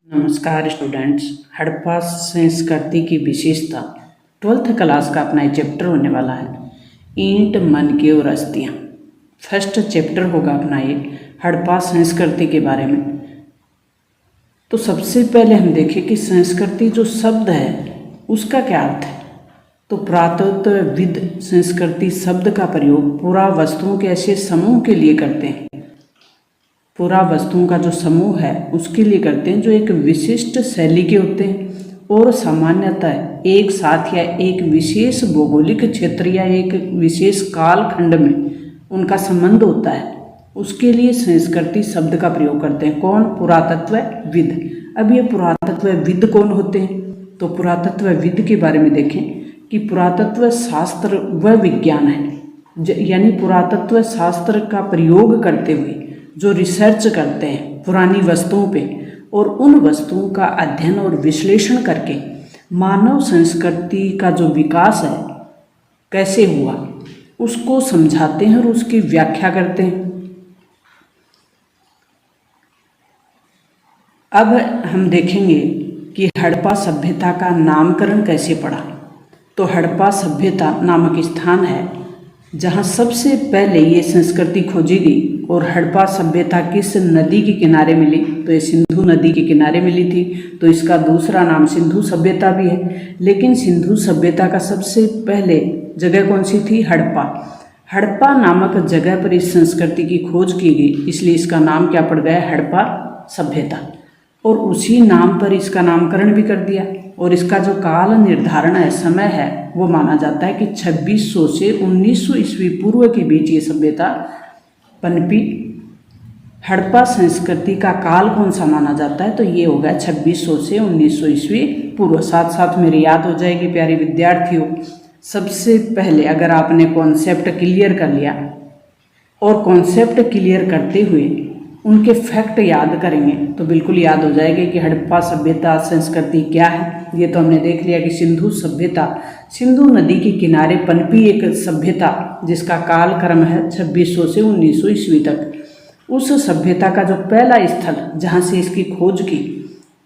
नमस्कार स्टूडेंट्स। हड़प्पा संस्कृति की विशेषता 12th क्लास का अपना एक चैप्टर होने वाला है, ईंट मनके और अस्थियाँ। फर्स्ट चैप्टर होगा अपना ये हड़प्पा संस्कृति के बारे में। तो सबसे पहले हम देखें कि संस्कृति जो शब्द है उसका क्या अर्थ है। तो पुरातत्वविद संस्कृति शब्द का प्रयोग पूरा वस्तुओं के ऐसे समूह के लिए करते हैं, पूरा वस्तुओं का जो समूह है उसके लिए करते हैं जो एक विशिष्ट शैली के होते हैं और सामान्यतः एक साथ या एक विशेष भौगोलिक क्षेत्र या एक विशेष काल खंड में उनका संबंध होता है। उसके लिए संस्कृति शब्द का प्रयोग करते हैं। कौन? पुरातत्वविद। अब ये पुरातत्वविद कौन होते हैं? तो पुरातत्वविद के बारे में देखें कि पुरातत्व शास्त्र वह विज्ञान है, यानी पुरातत्व शास्त्र का प्रयोग करते हुए जो रिसर्च करते हैं पुरानी वस्तुओं पे और उन वस्तुओं का अध्ययन और विश्लेषण करके मानव संस्कृति का जो विकास है कैसे हुआ उसको समझाते हैं और उसकी व्याख्या करते हैं। अब हम देखेंगे कि हड़प्पा सभ्यता का नामकरण कैसे पड़ा। तो हड़प्पा सभ्यता नामक स्थान है जहाँ सबसे पहले ये संस्कृति खोजी गई। और हड़प्पा सभ्यता किस नदी के किनारे मिली? तो ये सिंधु नदी के किनारे मिली थी, तो इसका दूसरा नाम सिंधु सभ्यता भी है। लेकिन सिंधु सभ्यता का सबसे पहले जगह कौन सी थी? हड़प्पा। हड़प्पा नामक जगह पर इस संस्कृति की खोज की गई, इसलिए इसका नाम क्या पड़ गया? हड़प्पा सभ्यता। और उसी नाम पर इसका नामकरण भी कर दिया। और इसका जो काल निर्धारण है, समय है, वो माना जाता है कि 2600 से 1900 ईस्वी पूर्व के बीच ये सभ्यता पनपी। हड़प्पा संस्कृति का काल कौन सा माना जाता है? तो ये होगा 2600 से 1900 ईस्वी पूर्व। साथ साथ मेरी याद हो जाएगी प्यारे विद्यार्थियों। सबसे पहले अगर आपने कॉन्सेप्ट क्लियर कर लिया और कॉन्सेप्ट क्लियर करते हुए उनके फैक्ट याद करेंगे तो बिल्कुल याद हो जाएगा कि हड़प्पा सभ्यता संस्कृति क्या है। ये तो हमने देख लिया कि सिंधु सभ्यता सिंधु नदी के किनारे पनपी एक सभ्यता जिसका काल क्रम है 2600 से 1900 ईस्वी तक। उस सभ्यता का जो पहला स्थल जहाँ से इसकी खोज की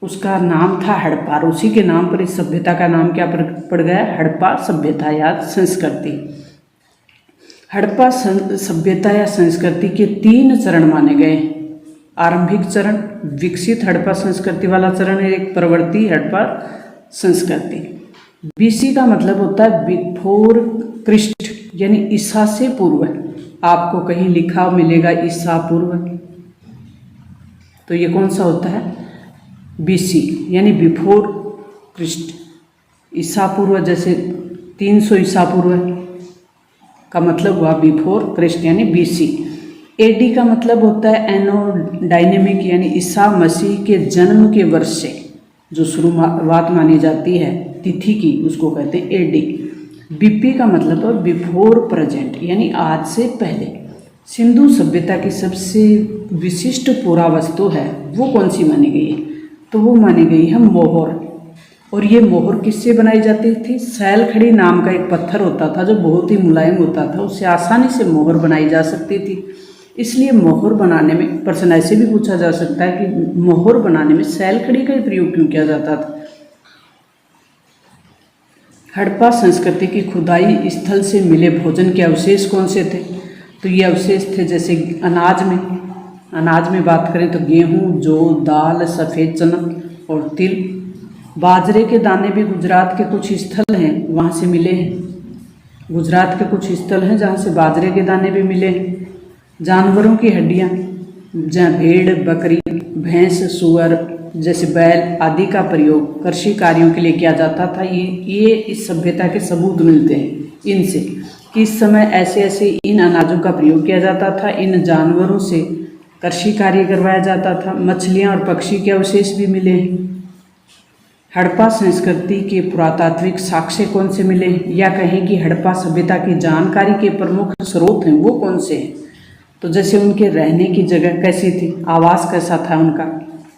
उसका नाम था हड़प्पा। और उसी के नाम पर इस सभ्यता का नाम क्या पड़ गया? हड़प्पा सभ्यता या संस्कृति। हड़प्पा सभ्यता या संस्कृति के 3 चरण माने गए। आरंभिक चरण विकसित हड़प्पा संस्कृति वाला चरण है, एक प्रवर्ती हड़प्पा संस्कृति। बीसी का मतलब होता है बिफोर क्रिस्ट, यानी ईसा से पूर्व। आपको कहीं लिखा मिलेगा ईसा पूर्व, तो ये कौन सा होता है? बीसी यानी बिफोर क्रिस्ट, ईसा पूर्व। जैसे 300 ईसा पूर्व का मतलब हुआ बिफोर क्रिस्ट यानी बीसी। एडी का मतलब होता है एनो डायनेमिक, यानी ईसा मसीह के जन्म के वर्ष से जो शुरुआत मानी जाती है तिथि की, उसको कहते हैं एडी। बीपी का मतलब है बिफोर प्रेजेंट, यानी आज से पहले। सिंधु सभ्यता की सबसे विशिष्ट पुरावस्तु है वो कौन सी मानी गई है? तो वो मानी गई है मोहर। और ये मोहर किससे बनाई जाती थी? सैलखड़ी नाम का एक पत्थर होता था जो बहुत ही मुलायम होता था, उससे आसानी से मोहर बनाई जा सकती थी। इसलिए मोहर बनाने में प्रश्न ऐसे भी पूछा जा सकता है कि मोहर बनाने में सैलखड़ी का प्रयोग क्यों किया जाता था। हड़प्पा संस्कृति की खुदाई स्थल से मिले भोजन के अवशेष कौन से थे? तो ये अवशेष थे जैसे अनाज में बात करें तो गेहूँ, जौ, दाल, सफ़ेद चना और तिल। बाजरे के दाने भी गुजरात के कुछ स्थल हैं वहाँ से मिले हैं। गुजरात के कुछ स्थल हैं जहाँ से बाजरे के दाने भी मिले हैं। जानवरों की हड्डियाँ जहाँ भेड़, बकरी, भैंस, सुअर जैसे बैल आदि का प्रयोग कृषि कार्यों के लिए किया जाता था। ये इस सभ्यता के सबूत मिलते हैं इनसे कि इस समय ऐसे ऐसे इन अनाजों का प्रयोग किया जाता था। इन जानवरों से कृषि कार्य करवाया जाता था। मछलियाँ और पक्षी के अवशेष भी मिले हैं। हड़प्पा संस्कृति के पुरातात्विक साक्ष्य कौन से मिले, या कहें कि हड़प्पा सभ्यता की जानकारी के प्रमुख स्रोत हैं वो कौन से हैं? तो जैसे उनके रहने की जगह कैसी थी, आवास कैसा था उनका,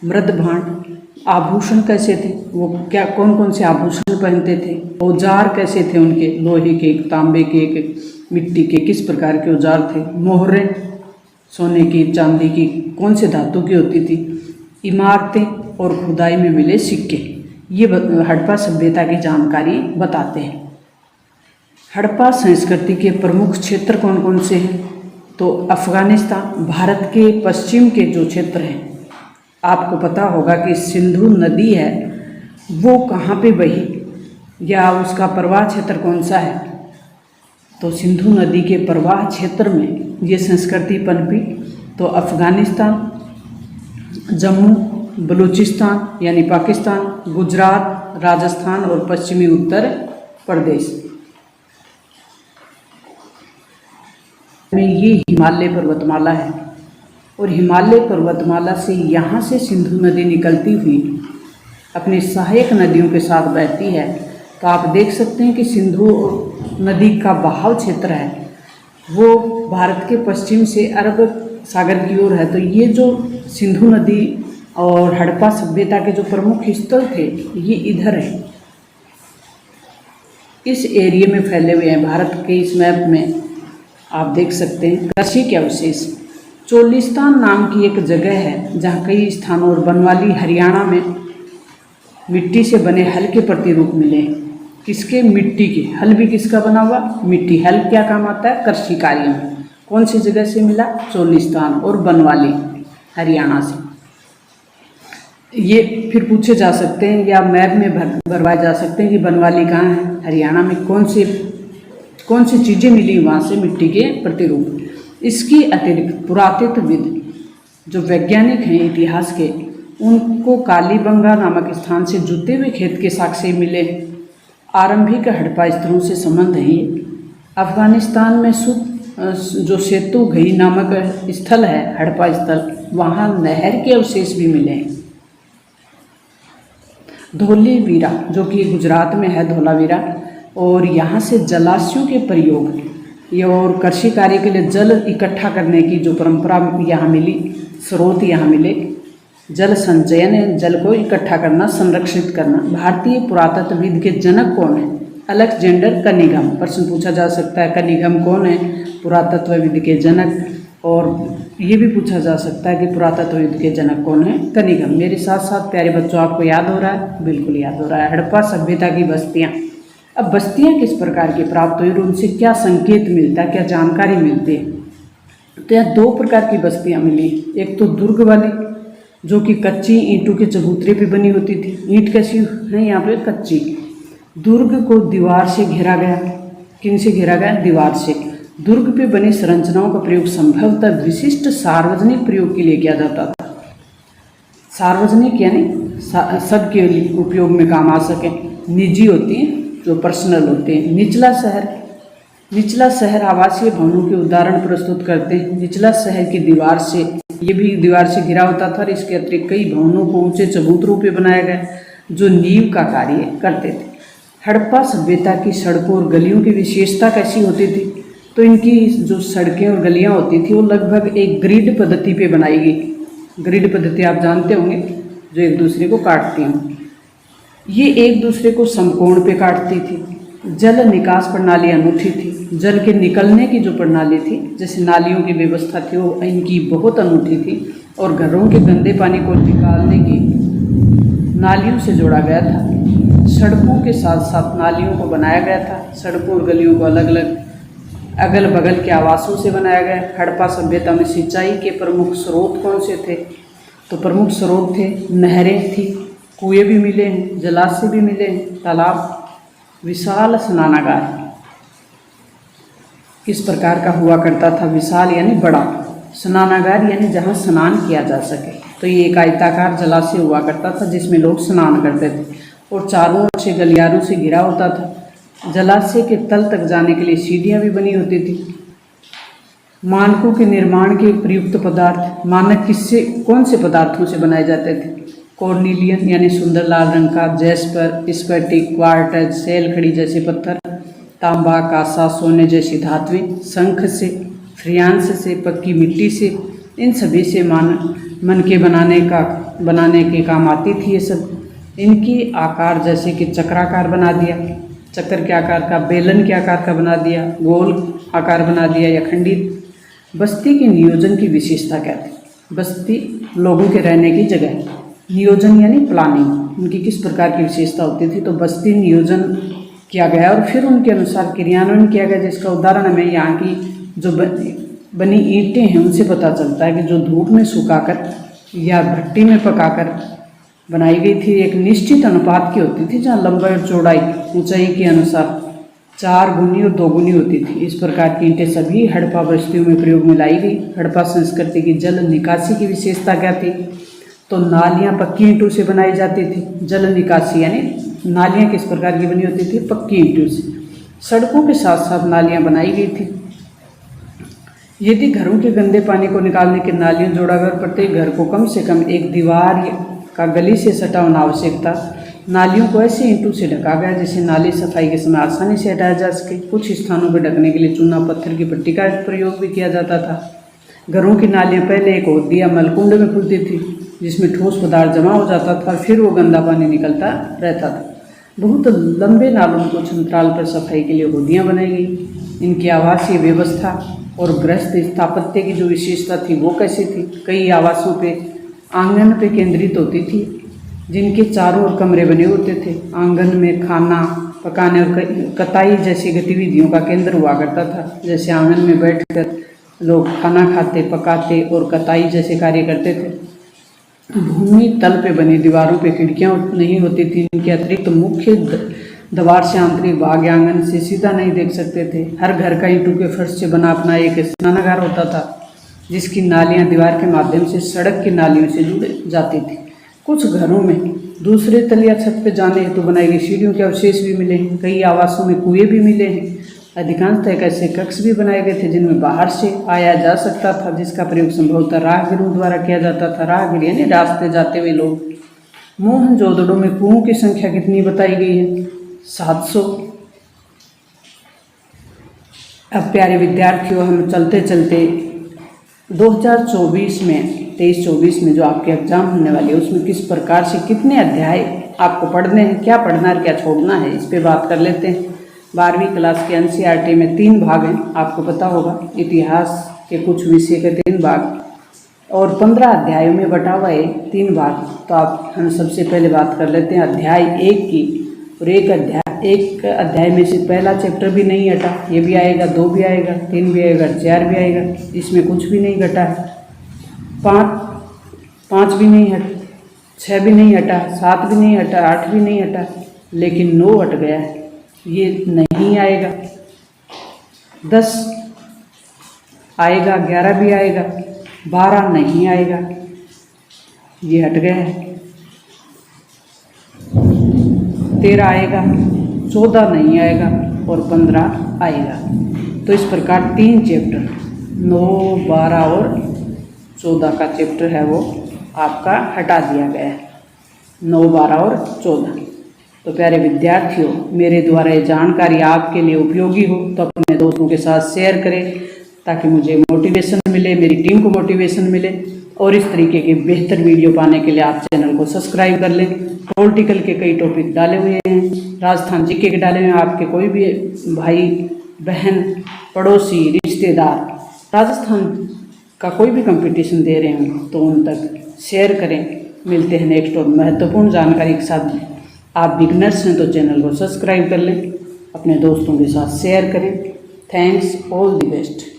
मृद भांड, आभूषण कैसे थे, वो क्या कौन कौन से आभूषण पहनते थे, औजार कैसे थे उनके, लोहे के, तांबे के, मिट्टी के, किस प्रकार के औजार थे, मोहरें सोने की, चांदी की, कौन से धातु की होती थी, इमारतें और खुदाई में मिले सिक्के, ये हड़प्पा सभ्यता की जानकारी बताते हैं। हड़प्पा संस्कृति के प्रमुख क्षेत्र कौन कौन से हैं? तो अफ़गानिस्तान, भारत के पश्चिम के जो क्षेत्र हैं, आपको पता होगा कि सिंधु नदी है वो कहाँ पे बही या उसका प्रवाह क्षेत्र कौन सा है? तो सिंधु नदी के प्रवाह क्षेत्र में ये संस्कृति पनपी। तो अफ़गानिस्तान, जम्मू, बलूचिस्तान यानी पाकिस्तान, गुजरात, राजस्थान और पश्चिमी उत्तर प्रदेश में ये हिमालय पर्वतमाला है। और हिमालय पर्वतमाला से यहाँ से सिंधु नदी निकलती हुई अपनी सहायक नदियों के साथ बहती है। तो आप देख सकते हैं कि सिंधु नदी का बहाव क्षेत्र है वो भारत के पश्चिम से अरब सागर की ओर है। तो ये जो सिंधु नदी और हड़प्पा सभ्यता के जो प्रमुख स्थल थे ये इधर है, इस एरिया में फैले हुए हैं। भारत के इस मैप में आप देख सकते हैं। कृषि के अवशेष, चोलिस्तान नाम की एक जगह है जहाँ कई स्थानों और बनवाली हरियाणा में मिट्टी से बने हल के प्रतिरूप मिले। किसके? मिट्टी के। हल भी किसका बना हुआ? मिट्टी। हल क्या काम आता है? कृषि कार्य में। कौन सी जगह से मिला? चोलिस्तान और बनवाली हरियाणा से। ये फिर पूछे जा सकते हैं या मैप में भरवाए जा सकते हैं कि बनवाली कहाँ है, हरियाणा में कौन सी चीज़ें मिली वहाँ से मिट्टी के प्रतिरूप। इसके अतिरिक्त पुरातत्वविद जो वैज्ञानिक हैं इतिहास के, उनको कालीबंगा नामक स्थान से जुते हुए खेत के साक्ष्य मिले। आरंभिक हड़प्पा स्थलों से संबंध है ये। अफगानिस्तान में जो सेतु घई नामक स्थल है, हड़प्पा स्थल, वहाँ नहर के अवशेष भी मिले हैं। धोलावीरा जो कि गुजरात में है, धोलावीरा, और यहाँ से जलाशयों के प्रयोग ये और कृषि कार्य के लिए जल इकट्ठा करने की जो परंपरा यहाँ मिली, स्रोत यहाँ मिले। जल संचयन है, जल को इकट्ठा करना, संरक्षित करना। भारतीय पुरातत्वविद के जनक कौन है? Alexander Cunningham. प्रश्न पूछा जा सकता है कनिंघम कौन है पुरातत्वविद के जनक, और ये भी पूछा जा सकता है कि पुरातत्वविद के जनक कौन है? कनिंघम। मेरे साथ साथ प्यारे बच्चों, आपको याद हो रहा है? बिल्कुल याद हो रहा है। हड़प्पा सभ्यता की बस्तियाँ। अब बस्तियाँ किस प्रकार की प्राप्त हुई और उनसे क्या संकेत मिलता है, क्या जानकारी मिलती है? तो यहाँ दो प्रकार की बस्तियाँ मिली। एक तो दुर्ग वाली जो कि कच्ची ईंटों के चबूतरे पे बनी होती थी। ईंट कैसी है यहाँ पे? कच्ची। दुर्ग को दीवार से घेरा गया। किन से घेरा गया? दीवार से। दुर्ग पे बनी संरचनाओं का प्रयोग संभवतः विशिष्ट सार्वजनिक प्रयोग के लिए किया जाता था। सार्वजनिक यानी सबके उपयोग में काम आ सके। निजी होती हैं जो पर्सनल होते हैं। निचला शहर आवासीय भवनों के उदाहरण प्रस्तुत करते हैं। निचला शहर की दीवार से, ये भी दीवार से घिरा होता था और इसके अतिरिक्त कई भवनों को ऊंचे चबूतरों पे बनाया गया जो नींव का कार्य करते थे। हड़प्पा सभ्यता की सड़कों और गलियों की विशेषता कैसी होती थी? तो इनकी जो सड़कें और गलियां होती थी वो लगभग एक ग्रिड पद्धति पे बनाई गई। ग्रिड पद्धति आप जानते होंगे, जो एक दूसरे को काटती हैं। ये एक दूसरे को समकोण पे काटती थी। जल निकास प्रणाली अनूठी थी। जल के निकलने की जो प्रणाली थी, जैसे नालियों की व्यवस्था थी, वो इनकी बहुत अनूठी थी। और घरों के गंदे पानी को निकालने की नालियों से जोड़ा गया था। सड़कों के साथ साथ नालियों को बनाया गया था। सड़कों और गलियों को अलग अलग अगल बगल के आवासों से बनाया गया। हड़प्पा सभ्यता में सिंचाई के प्रमुख स्रोत कौन से थे? तो प्रमुख स्रोत थे, नहरें थी, कुएं भी मिले हैं, जलाशय भी मिले हैं, तालाब। विशाल स्नानागार किस प्रकार का हुआ करता था? विशाल यानी बड़ा, स्नानागार यानी जहाँ स्नान किया जा सके। तो ये एक आयताकार जलाशय हुआ करता था जिसमें लोग स्नान करते थे और चारों ओर से गलियारों से घिरा होता था। जलाशय के तल तक जाने के लिए सीढ़ियाँ भी बनी होती थी। मानकों के निर्माण के प्रयुक्त पदार्थ, मानक कौन से पदार्थों से बनाए जाते थे? कॉर्निलियन यानी सुंदर लाल रंग का, जैस्पर, स्फटिक, क्वार्ट्ज, सेल खड़ी जैसे पत्थर, तांबा, कांसा, सोने जैसी धातुएं, शंख से, फ्रियांस से, पक्की मिट्टी से, इन सभी से मन के बनाने के काम आती थी ये सब। इनकी आकार जैसे कि चक्राकार बना दिया, चक्कर के आकार का, बेलन के आकार का बना दिया, गोल आकार बना दिया या खंडित। बस्ती के नियोजन की विशेषता क्या थी? बस्ती लोगों के रहने की जगह। नियोजन यानी प्लानिंग, उनकी किस प्रकार की विशेषता होती थी, तो बस्ती नियोजन किया गया और फिर उनके अनुसार क्रियान्वयन किया गया, जिसका उदाहरण हमें यहाँ की जो बनी ईंटें हैं उनसे पता चलता है कि जो धूप में सुखाकर या भट्टी में पकाकर बनाई गई थी, एक निश्चित अनुपात की होती थी, जहाँ लंबाई और चौड़ाई ऊंचाई के अनुसार 4 गुनी और 2 गुनी होती थी। इस प्रकार की ईंटें सभी हड़प्पा बस्तियों में प्रयोग में लाई गई। हड़प्पा संस्कृति की जल निकासी की विशेषता क्या थी, तो नालियाँ पक्की ईंटों से बनाई जाती थी। जल निकासी यानी नालियाँ किस प्रकार की बनी होती थी, पक्की ईंटों से। सड़कों के साथ साथ नालियाँ बनाई गई थी। यदि घरों के गंदे पानी को निकालने के नालियाँ जोड़ा गया, प्रत्येक घर को कम से कम एक दीवार का गली से सटा होना आवश्यक था। नालियों को ऐसे ईंटों से ढका गया जिसे नाली सफाई के समय आसानी से हटाया जा सके। कुछ स्थानों पर ढकने के लिए चूना पत्थर की पट्टी का प्रयोग भी किया जाता था। घरों की नालियाँ पहले एक होदी या मलकुंड में खुलती थी, जिसमें ठोस पदार्थ जमा हो जाता था, फिर वो गंदा पानी निकलता रहता था। बहुत लंबे नालों को अंतराल पर सफाई के लिए होदियाँ बनाई गई। इनकी आवासीय व्यवस्था और गृहस्थ स्थापत्य की जो विशेषता थी वो कैसी थी, कई आवासों पे आंगन पे केंद्रित होती थी, जिनके चारों ओर कमरे बने होते थे। आंगन में खाना पकाने और कताई जैसी गतिविधियों का केंद्र हुआ करता था। जैसे आंगन में बैठकर लोग खाना खाते, पकाते और कताई जैसे कार्य करते थे। भूमि तल पे बनी दीवारों पे खिड़कियां नहीं होती थी। इनके अतिरिक्त मुख्य द्वार से आंतरिक भाग आंगन से सीधा नहीं देख सकते थे। हर घर का ईंटों के फर्श से बना अपना एक स्नानागार होता था, जिसकी नालियां दीवार के माध्यम से सड़क की नालियों से जुड़ जाती थी। कुछ घरों में दूसरे तल या छत पर जाने हेतु बनाई गई सीढ़ियों के अवशेष भी मिले हैं। कई आवासों में कुएं भी मिले हैं। अधिकांशतः एक ऐसे कक्ष भी बनाए गए थे जिनमें बाहर से आया जा सकता था, जिसका प्रयोग संभवतः राहगीरों द्वारा किया जाता था। राहगीर यानी रास्ते जाते हुए लोग। मोहनजोदड़ो में कुओं की संख्या कितनी बताई गई है, 700। अब प्यारे विद्यार्थियों, हम चलते चलते 2024 में 23-24 में जो आपके एग्जाम होने वाले हैं उसमें किस प्रकार से कितने अध्याय आपको पढ़ने हैं, क्या पढ़ना है क्या छोड़ना है, इस पे बात कर लेते हैं। 12वीं क्लास के NCERT में 3 भाग हैं, आपको पता होगा। इतिहास के कुछ विषय के 3 भाग और 15 अध्यायों में बटा हुआ है 3 भाग। तो हम सबसे पहले बात कर लेते हैं अध्याय 1 की। और एक अध्याय में से पहला चैप्टर भी नहीं हटा, ये भी आएगा, 2 भी आएगा, 3 भी आएगा, 4 भी आएगा। इसमें कुछ भी नहीं घटा है। 5 भी नहीं हटा, 6 भी नहीं हटा, 7 भी नहीं हटा, 8 भी नहीं हटा, लेकिन 9 हट गया है, ये नहीं आएगा। 10 आएगा, 11 भी आएगा, 12 नहीं आएगा, ये हट गया है। 13 आएगा, 14 नहीं आएगा और 15 आएगा। तो इस प्रकार 3 चैप्टर 9, 12 और 14 का चैप्टर है वो आपका हटा दिया गया है। 9, 12 और 14। तो प्यारे विद्यार्थियों, मेरे द्वारा ये जानकारी आपके लिए उपयोगी हो तो अपने दोस्तों के साथ शेयर करें, ताकि मुझे मोटिवेशन मिले, मेरी टीम को मोटिवेशन मिले। और इस तरीके के बेहतर वीडियो पाने के लिए आप चैनल को सब्सक्राइब कर लें। पॉलिटिकल के कई टॉपिक डाले हुए हैं, राजस्थान जीके के डाले हुए हैं। आपके कोई भी भाई बहन पड़ोसी रिश्तेदार राजस्थान का कोई भी कंपटीशन दे रहे हों तो उन तक शेयर करें। मिलते हैं नेक्स्ट और महत्वपूर्ण जानकारी के साथ। आप बिगनर्स हैं तो चैनल को सब्सक्राइब कर लें, अपने दोस्तों के साथ शेयर करें। Thanks, all the best.